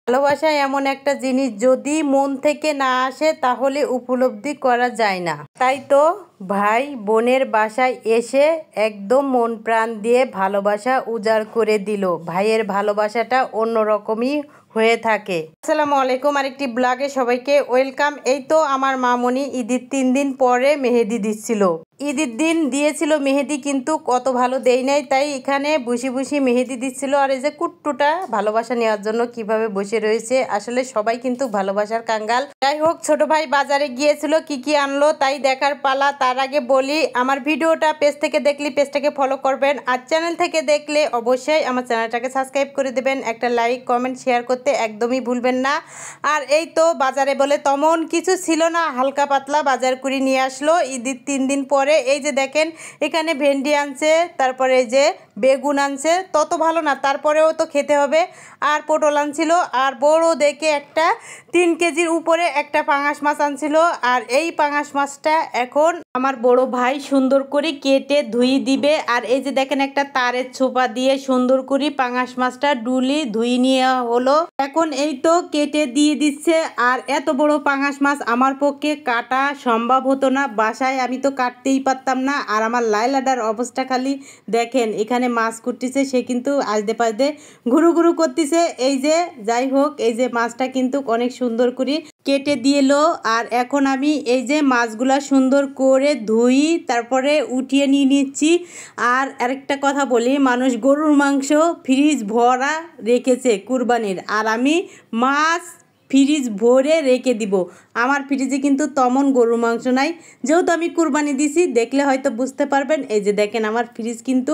ভালোবাসা এমন একটা জিনিস যদি মন থেকে না আসে তাহলে উপলব্ধি করা যায় না। তাই তো ভাই বোনের বাসায় এসে একদম মন প্রাণ দিয়ে ভালোবাসা উজাড় করে দিল। ভাইয়ের ভালোবাসাটা অন্যরকমই হয়ে থাকে। আসসালামু আলাইকুম, আরেকটি ব্লগে সবাইকে ওয়েলকাম। এই তো আমার মামনি ঈদের 3 দিন পরে মেহেদি দিচ্ছিল। ঈদের দিন দিয়েছিল মেহেদি, কিন্তু কত ভালো দেই নাই, তাই এখানে বসে বসে মেহেদি দিচ্ছিল। আর এই যে কুট্টুটা ভালোবাসা নেওয়ার জন্য কিভাবে বসে রয়েছে, আসলে সবাই কিন্তু ভালোবাসার কাঙ্গাল। যাই হোক, ছোট ভাই বাজারে গিয়েছিল, কি আনলো তাই দেখার পালা। তার আগে বলি, আমার ভিডিওটা পেজ থেকে দেখলে পেজটাকে ফলো করবেন, আর চ্যানেল থেকে দেখলে অবশ্যই আমার চ্যানেলটাকে সাবস্ক্রাইব করে দেবেন। একটা লাইক কমেন্ট শেয়ার করতে একদমই ভুলবেন না। আর এই তো বাজারে বলে তেমন কিছু ছিল না, হালকা পাতলা বাজার করে নিয়ে আসলো ঈদের 3 দিন পরে। এই যে দেখেন, এখানে ভেন্ডি আনছে, তারপরে এই যে বেগুন আনছে, তত ভালো না, তারপরেও তো খেতে হবে। আর পটল আনছিল, আর বড় দেখে একটা 3 কেজির উপরে একটা পাঙাশ মাছ আনছিল। আর এই পাঙাশ মাছটা এখন আমার বড় ভাই সুন্দর করে কেটে ধুই দিবে। আর এই যে দেখেন, একটা তারের ছোপা দিয়ে সুন্দর করে পাঙাশ মাছটা ডুলি ধুই নিয়ে হলো। এখন এই তো কেটে দিয়ে দিচ্ছে। আর এত বড় পাঙাশ মাছ আমার পক্ষে কাটা সম্ভব হতো না, বাসায় আমি তো কাটতেই পারতাম না। আর আমার লাইলাডার অবস্থা খালি দেখেন, এখানে মাছ কুটতেছে, সে কিন্তু আজদে পাজদে ঘুরু ঘুরু করতেছে। এই যে যাই হোক, এই যে মাছটা কিন্তু অনেক সুন্দর করে কেটে দিয়েলো। আর এখন আমি এই যে মাছগুলা সুন্দর করে ধুই, তারপরে উঠিয়ে নিয়ে নিচ্ছি। আর আরেকটা কথা বলি, মানুষ গরুর মাংস ফ্রিজ ভরা রেখেছে কুরবানির, আর আমি মাছ ফ্রিজ ভরে রেখে দিব। আমার ফ্রিজে কিন্তু তেমন গরুর মাংস নাই, যেহেতু আমি কুরবানি দিছি, দেখলে হয়তো বুঝতে পারবেন। এই যে দেখেন, আমার ফ্রিজ কিন্তু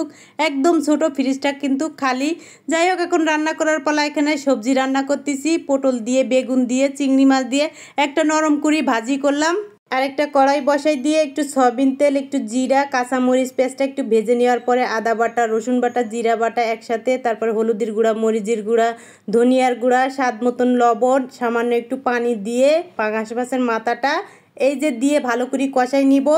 একদম ছোট, ফ্রিজটা কিন্তু খালি। যাই হোক, এখন রান্না করার পালা। এখানে সবজি রান্না করতেছি, পটল দিয়ে, বেগুন দিয়ে, চিংড়ি মাছ দিয়ে একটা নরম করে ভাজি করলাম। আর একটা কড়াই বসাই দিয়ে একটু সয়াবিন তেল, একটু জিরা, কাঁচামরিচ পেস্টটা একটু ভেজে নেওয়ার পরে আদা বাটা, রসুন বাটা, জিরা বাটা একসাথে, তারপরে হলুদের গুঁড়া, মরিচের গুঁড়া, ধনিয়ার গুঁড়া, স্বাদ মতন লবণ, সামান্য একটু পানি দিয়ে পাঙাশ মাছের মাথাটা এই যে দিয়ে ভালো করে কষাই নিব।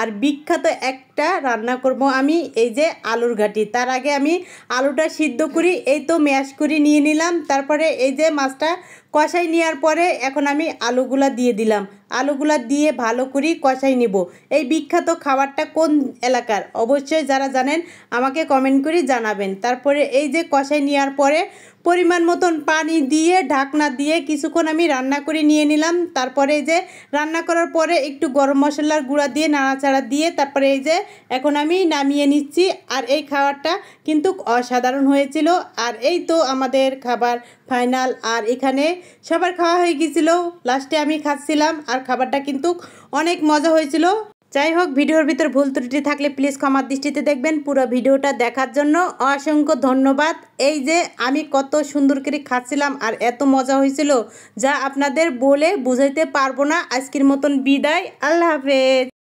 আর বিখ্যাত একটা রান্না করব আমি, এই যে আলুর ঘাটি। তার আগে আমি আলুটা সিদ্ধ করি, এই তো ম্যাশ করে নিয়ে নিলাম। তারপরে এই যে মাছটা কষাই নেওয়ার পরে এখন আমি আলুগুলা দিয়ে দিলাম। আলুগুলা দিয়ে ভালো করে কষাই নিব। এই বিখ্যাত খাবারটা কোন এলাকার অবশ্যই যারা জানেন আমাকে কমেন্ট করে জানাবেন। তারপরে এই যে কষাই নেওয়ার পরে পরিমাণ মতন পানি দিয়ে ঢাকনা দিয়ে কিছুক্ষণ আমি রান্না করে নিয়ে নিলাম। তারপরে এই যে রান্না করার পরে একটু গরম মশলার গুঁড়া দিয়ে নাড়াচাড়া দিয়ে তারপরে এই যে এখন আমি নামিয়ে নিচ্ছি। আর এই খাবারটা কিন্তু অসাধারণ হয়েছিল। আর এই তো আমাদের খাবার ফাইনাল। আর এখানে সবার খাওয়া হয়ে গিয়েছিল, লাস্টে আমি খাচ্ছিলাম। আর খাবারটা কিন্তু অনেক মজা হয়েছিল। যাই হোক, ভিডিওর ভিতর ভুল ত্রুটি থাকলে প্লিজ ক্ষমার দৃষ্টিতে দেখবেন। পুরো ভিডিওটা দেখার জন্য অসংখ্য ধন্যবাদ। এই যে আমি কত সুন্দর করে খাচ্ছিলাম আর এত মজা হয়েছিল, যা আপনাদের বলে বুঝাইতে পারবো না। আজকের মতন বিদায়, আল্লাহ হাফেজ।